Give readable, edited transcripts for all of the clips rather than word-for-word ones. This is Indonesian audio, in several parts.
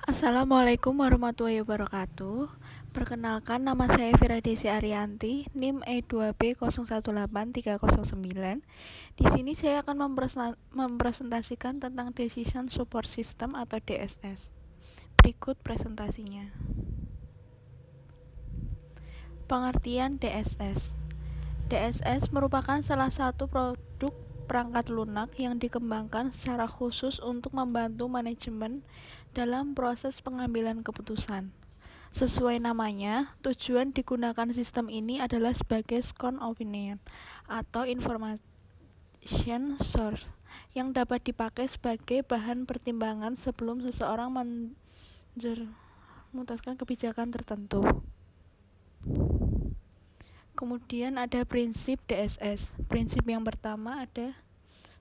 Assalamualaikum warahmatullahi wabarakatuh. Perkenalkan, nama saya Fira Desi Arianti, NIM E2B018309. Di sini saya akan mempresentasikan tentang Decision Support System atau DSS. Berikut presentasinya. Pengertian DSS. DSS merupakan salah satu produk perangkat lunak yang dikembangkan secara khusus untuk membantu manajemen dalam proses pengambilan keputusan. Sesuai namanya, tujuan digunakan sistem ini adalah sebagai second opinion atau information source yang dapat dipakai sebagai bahan pertimbangan sebelum seseorang memutuskan kebijakan tertentu. Kemudian ada prinsip DSS. Prinsip yang pertama ada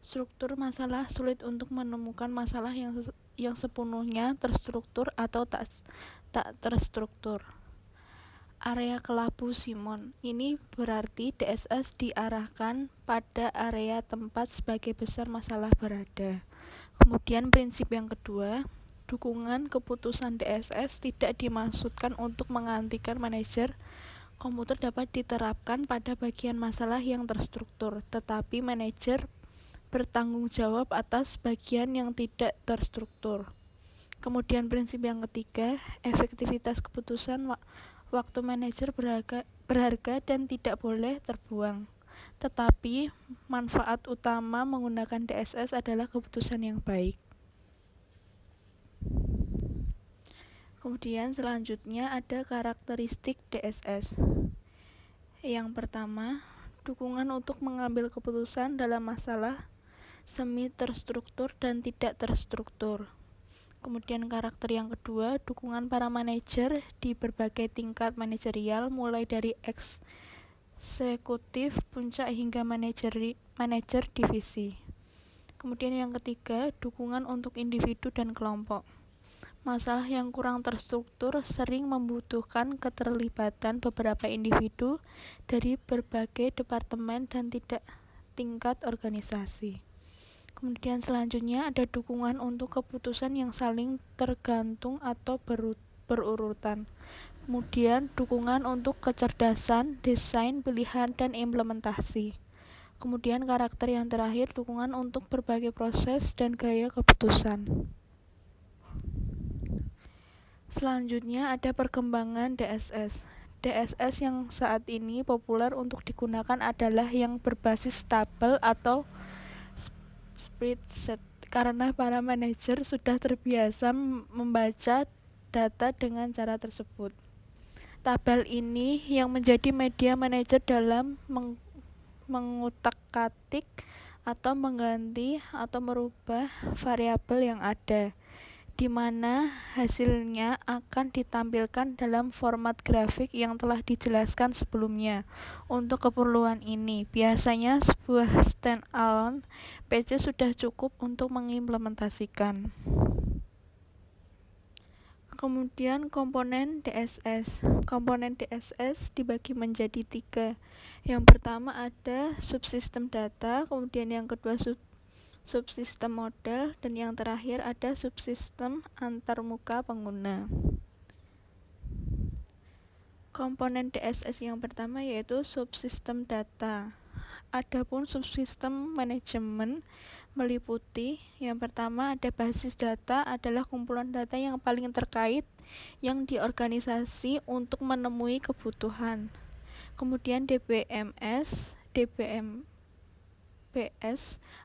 struktur masalah sulit untuk menemukan masalah yang sepenuhnya terstruktur atau tak terstruktur. Area kelabu Simon. Ini berarti DSS diarahkan pada area tempat sebagai besar masalah berada. Kemudian prinsip yang kedua, dukungan keputusan DSS tidak dimaksudkan untuk menggantikan manajer komputer dapat diterapkan pada bagian masalah yang terstruktur, tetapi manajer bertanggung jawab atas bagian yang tidak terstruktur. Kemudian prinsip yang ketiga, efektivitas keputusan waktu manajer berharga dan tidak boleh terbuang. Tetapi manfaat utama menggunakan DSS adalah keputusan yang baik. Kemudian selanjutnya ada karakteristik DSS. Yang pertama, dukungan untuk mengambil keputusan dalam masalah semi terstruktur dan tidak terstruktur. Kemudian karakter yang kedua, dukungan para manajer di berbagai tingkat manajerial mulai dari eksekutif puncak hingga manajer divisi. Kemudian yang ketiga, dukungan untuk individu dan kelompok. Masalah yang kurang terstruktur sering membutuhkan keterlibatan beberapa individu dari berbagai departemen dan tidak tingkat organisasi. Kemudian selanjutnya ada dukungan untuk keputusan yang saling tergantung atau berurutan. Kemudian dukungan untuk kecerdasan, desain, pilihan, dan implementasi. Kemudian karakter yang terakhir, dukungan untuk berbagai proses dan gaya keputusan. Selanjutnya ada perkembangan DSS. DSS yang saat ini populer untuk digunakan adalah yang berbasis tabel atau spreadsheet karena para manajer sudah terbiasa membaca data dengan cara tersebut. Tabel ini yang menjadi media manajer dalam mengutak-atik atau mengganti atau merubah variabel yang ada, di mana hasilnya akan ditampilkan dalam format grafik yang telah dijelaskan sebelumnya. Untuk keperluan ini, biasanya sebuah standalone page sudah cukup untuk mengimplementasikan. Kemudian komponen DSS. Komponen DSS dibagi menjadi 3. Yang pertama ada subsistem data, kemudian yang kedua subsistem model, dan yang terakhir ada subsistem antarmuka pengguna. Komponen DSS yang pertama yaitu subsistem data. Adapun subsistem manajemen meliputi yang pertama ada basis data, adalah kumpulan data yang paling terkait yang diorganisasi untuk menemui kebutuhan. Kemudian DBMS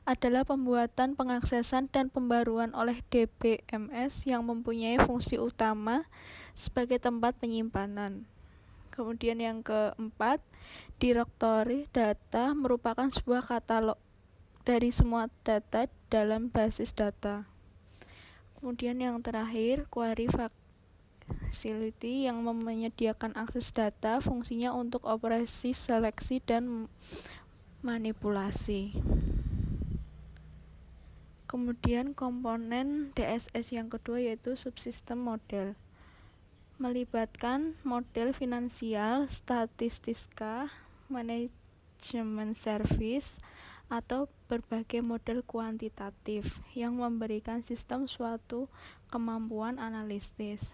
adalah pembuatan, pengaksesan, dan pembaruan oleh DBMS yang mempunyai fungsi utama sebagai tempat penyimpanan. Kemudian yang keempat, directory data merupakan sebuah katalog dari semua data dalam basis data. Kemudian yang terakhir, query facility yang menyediakan akses data, fungsinya untuk operasi seleksi dan manipulasi. Kemudian komponen DSS yang kedua yaitu subsistem model, melibatkan model finansial, statistika, manajemen service, atau berbagai model kuantitatif yang memberikan sistem suatu kemampuan analitis.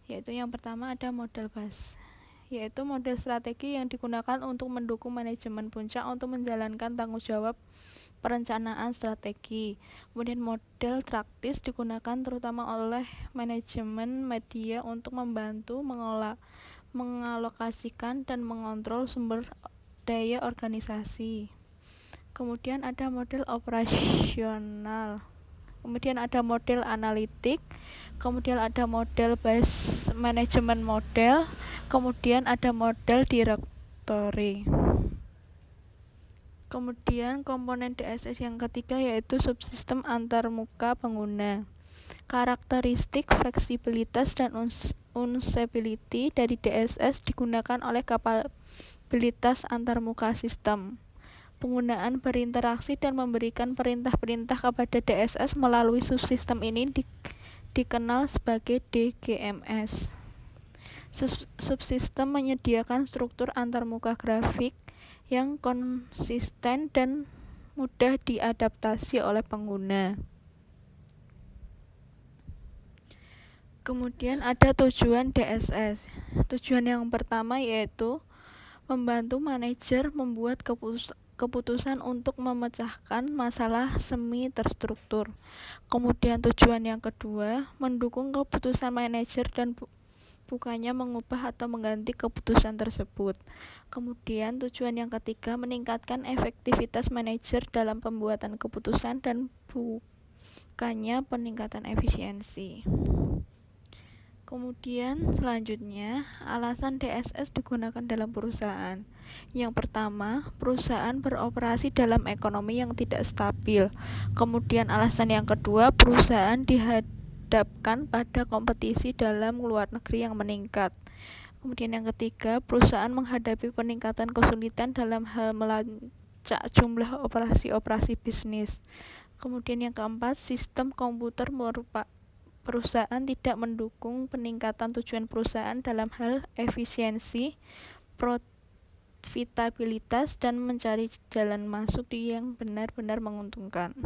Yaitu yang pertama ada model BAS, yaitu model strategi yang digunakan untuk mendukung manajemen puncak untuk menjalankan tanggung jawab perencanaan strategi. Kemudian model traktis digunakan terutama oleh manajemen media untuk membantu mengalokasikan dan mengontrol sumber daya organisasi. Kemudian ada model operasional, kemudian ada model analitik, kemudian ada model base management model, kemudian ada model direktori. Kemudian komponen DSS yang ketiga yaitu subsistem antarmuka pengguna. Karakteristik fleksibilitas dan usability dari DSS digunakan oleh kapabilitas antarmuka sistem. Penggunaan berinteraksi dan memberikan perintah-perintah kepada DSS melalui subsistem ini dikenal sebagai DGMS. Subsistem menyediakan struktur antarmuka grafik yang konsisten dan mudah diadaptasi oleh pengguna. Kemudian ada tujuan DSS. Tujuan yang pertama yaitu membantu manajer membuat keputusan untuk memecahkan masalah semi terstruktur. Kemudian tujuan yang kedua, mendukung keputusan manajer dan bukannya mengubah atau mengganti keputusan tersebut. Kemudian tujuan yang ketiga, meningkatkan efektivitas manajer dalam pembuatan keputusan dan bukannya peningkatan efisiensi. Kemudian selanjutnya, alasan DSS digunakan dalam perusahaan. Yang pertama, perusahaan beroperasi dalam ekonomi yang tidak stabil. Kemudian alasan yang kedua, perusahaan dihadapkan pada kompetisi dalam luar negeri yang meningkat. Kemudian yang ketiga, perusahaan menghadapi peningkatan kesulitan dalam hal melacak jumlah operasi-operasi bisnis. Kemudian yang keempat, sistem komputer merupakan perusahaan tidak mendukung peningkatan tujuan perusahaan dalam hal efisiensi, profitabilitas, dan mencari jalan masuk yang benar-benar menguntungkan.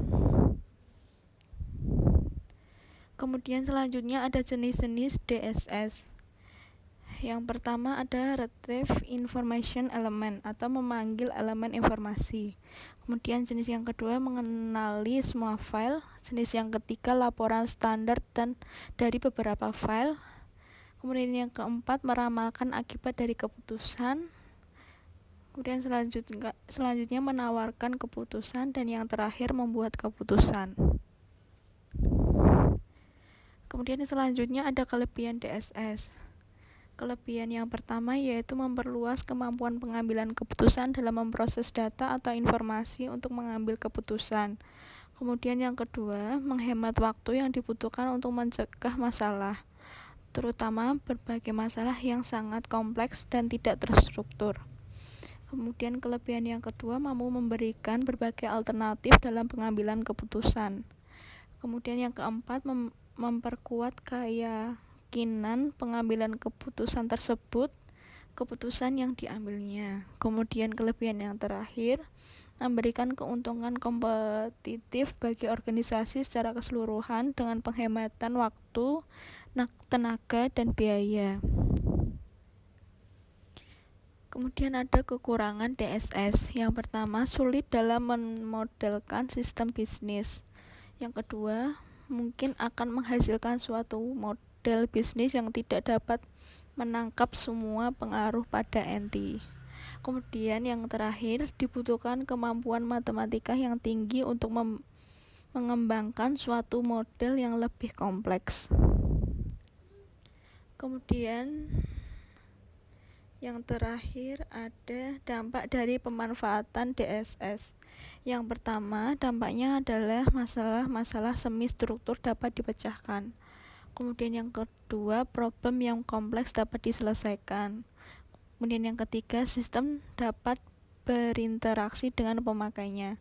Kemudian selanjutnya ada jenis-jenis DSS. Yang pertama ada retrieve information element atau memanggil elemen informasi. Kemudian jenis yang kedua mengenali semua file. Jenis yang ketiga laporan standar dan dari beberapa file. Kemudian yang keempat meramalkan akibat dari keputusan. Kemudian selanjutnya menawarkan keputusan, dan yang terakhir membuat keputusan. Kemudian selanjutnya ada kelebihan DSS. Kelebihan yang pertama yaitu memperluas kemampuan pengambilan keputusan dalam memproses data atau informasi untuk mengambil keputusan. Kemudian yang kedua, menghemat waktu yang dibutuhkan untuk mencegah masalah, terutama berbagai masalah yang sangat kompleks dan tidak terstruktur. Kemudian kelebihan yang kedua, mampu memberikan berbagai alternatif dalam pengambilan keputusan. Kemudian yang keempat, memperkuat keyakinan pengambilan keputusan tersebut, keputusan yang diambilnya. Kemudian kelebihan yang terakhir, memberikan keuntungan kompetitif bagi organisasi secara keseluruhan dengan penghematan waktu, tenaga, dan biaya. Kemudian ada kekurangan DSS. Yang pertama, sulit dalam memodelkan sistem bisnis. Yang kedua, mungkin akan menghasilkan suatu model bisnis yang tidak dapat menangkap semua pengaruh pada enti. Kemudian yang terakhir, dibutuhkan kemampuan matematika yang tinggi untuk mengembangkan suatu model yang lebih kompleks. Kemudian yang terakhir ada dampak dari pemanfaatan DSS. Yang pertama, dampaknya adalah masalah-masalah semi struktur dapat dipecahkan. Kemudian yang kedua, problem yang kompleks dapat diselesaikan. Kemudian yang ketiga, sistem dapat berinteraksi dengan pemakainya.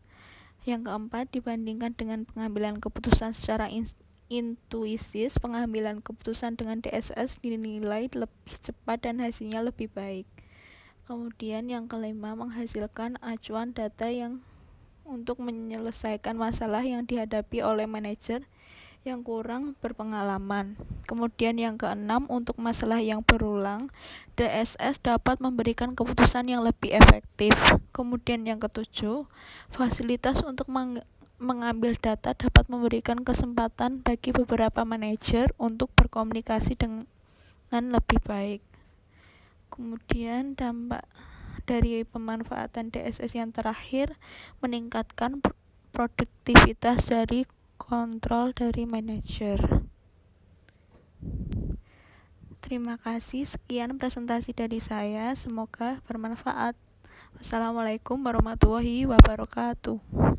Yang keempat, dibandingkan dengan pengambilan keputusan secara intuitif, pengambilan keputusan dengan DSS dinilai lebih cepat dan hasilnya lebih baik. Kemudian yang kelima, menghasilkan acuan data yang untuk menyelesaikan masalah yang dihadapi oleh manajer yang kurang berpengalaman. Kemudian yang keenam, untuk masalah yang berulang, DSS dapat memberikan keputusan yang lebih efektif. Kemudian yang ketujuh, fasilitas untuk mengambil data dapat memberikan kesempatan bagi beberapa manajer untuk berkomunikasi dengan lebih baik. Kemudian dampak dari pemanfaatan DSS yang terakhir, meningkatkan produktivitas dari kontrol dari manajer. Terima kasih, sekian presentasi dari saya, semoga bermanfaat. Wassalamualaikum warahmatullahi wabarakatuh.